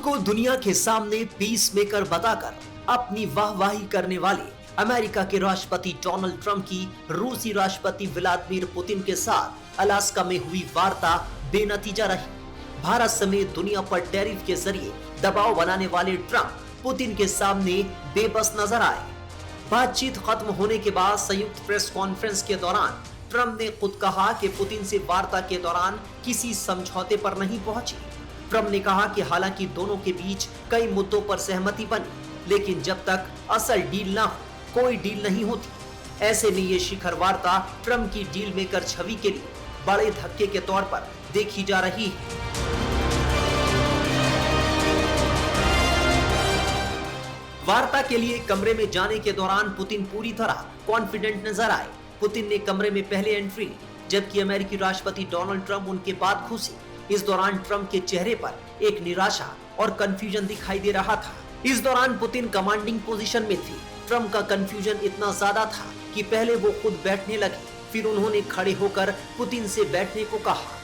को दुनिया के सामने पीस मेकर बताकर अपनी वाहवाही करने वाले अमेरिका के राष्ट्रपति डोनाल्ड ट्रंप की रूसी राष्ट्रपति व्लादिमीर पुतिन के साथ अलास्का में हुई वार्ता बेनतीजा रही। भारत समेत दुनिया पर टैरिफ के जरिए दबाव बनाने वाले ट्रंप पुतिन के सामने बेबस नजर आए। बातचीत खत्म होने के बाद संयुक्त प्रेस कॉन्फ्रेंस के दौरान ट्रंप ने खुद कहा कि पुतिन से वार्ता के दौरान किसी समझौते पर नहीं पहुंची। ट्रंप ने कहा कि हालांकि दोनों के बीच कई मुद्दों पर सहमति बनी, लेकिन जब तक असल डील ना हो कोई डील नहीं होती। ऐसे में ये शिखर वार्ता ट्रंप की डील मेकर छवि के लिए बड़े धक्के के तौर पर देखी जा रही है। वार्ता के लिए कमरे में जाने के दौरान पुतिन पूरी तरह कॉन्फिडेंट नजर आए। पुतिन ने कमरे में पहले एंट्री ली, जबकि अमेरिकी राष्ट्रपति डोनाल्ड ट्रंप उनके बाद घुसे। इस दौरान ट्रंप के चेहरे पर एक निराशा और कंफ्यूजन दिखाई दे रहा था। इस दौरान पुतिन कमांडिंग पोजीशन में थे। ट्रंप का कंफ्यूजन इतना ज्यादा था कि पहले वो खुद बैठने लगे, फिर उन्होंने खड़े होकर पुतिन से बैठने को कहा।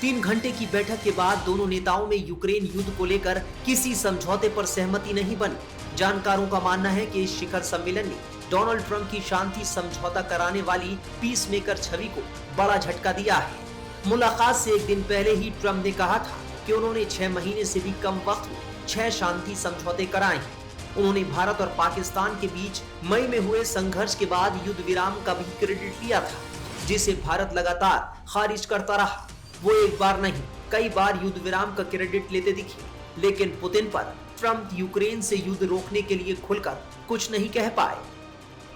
3 घंटे की बैठक के बाद दोनों नेताओं में यूक्रेन युद्ध को लेकर किसी समझौते पर सहमति नहीं बनी। जानकारों का मानना है कि इस शिखर सम्मेलन ने डोनाल्ड ट्रंप की शांति समझौता कराने वाली पीस मेकर छवि को बड़ा झटका दिया है। मुलाकात से एक दिन पहले ही ट्रंप ने कहा था कि उन्होंने 6 महीने से भी कम वक्त में 6 शांति समझौते कराए हैं। उन्होंने भारत और पाकिस्तान के बीच मई में हुए संघर्ष के बाद युद्ध विराम का भी क्रेडिट लिया था, जिसे भारत लगातार खारिज करता रहा। वो एक बार नहीं कई बार युद्ध विराम का क्रेडिट लेते दिखे, लेकिन पुतिन पर ट्रंप यूक्रेन से युद्ध रोकने के लिए खुलकर कुछ नहीं कह पाए।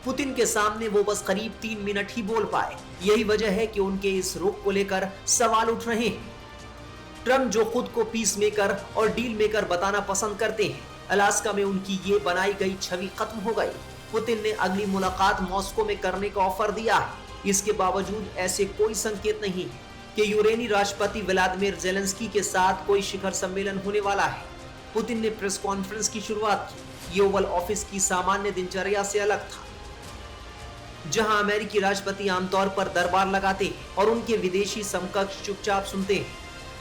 पुतिन के सामने वो बस करीब 3 मिनट ही बोल पाए। यही वजह है कि उनके इस रुख को लेकर सवाल उठ रहे हैं। ट्रंप जो खुद को पीस मेकर और डील मेकर बताना पसंद करते हैं, अलास्का में उनकी ये बनाई गई छवि खत्म हो गई। पुतिन ने अगली मुलाकात मॉस्को में करने का ऑफर दिया है। इसके बावजूद ऐसे कोई संकेत नहीं है कि यूक्रेनी राष्ट्रपति व्लादिमीर ज़ेलेंस्की के साथ कोई शिखर सम्मेलन होने वाला है। पुतिन ने प्रेस कॉन्फ्रेंस की शुरुआत की। ये ओवल ऑफिस की सामान्य दिनचर्या से अलग था, जहां अमेरिकी राष्ट्रपति आमतौर पर दरबार लगाते हैं और उनके विदेशी समकक्ष चुपचाप सुनते हैं।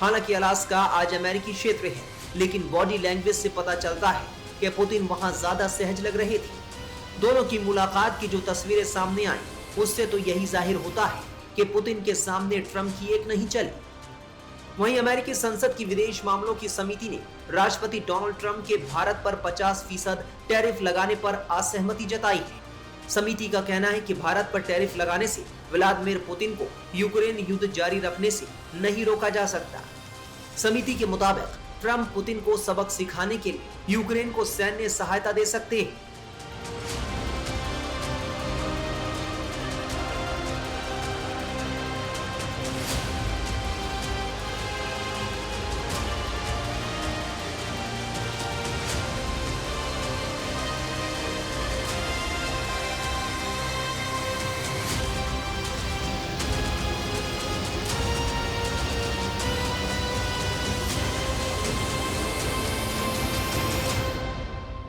हालांकि अलास्का आज अमेरिकी क्षेत्र है, लेकिन बॉडी लैंग्वेज से पता चलता है कि पुतिन वहां ज्यादा सहज लग रहे थे। दोनों की मुलाकात की जो तस्वीरें सामने आई, उससे तो यही जाहिर होता है कि पुतिन के सामने ट्रंप की एक नहीं चली। वहीं अमेरिकी संसद की विदेश मामलों की समिति ने राष्ट्रपति डोनाल्ड ट्रंप के भारत पर 50% टैरिफ लगाने पर असहमति जताई है। समिति का कहना है कि भारत पर टैरिफ लगाने से व्लादिमीर पुतिन को यूक्रेन युद्ध जारी रखने से नहीं रोका जा सकता। समिति के मुताबिक ट्रंप पुतिन को सबक सिखाने के लिए यूक्रेन को सैन्य सहायता दे सकते हैं।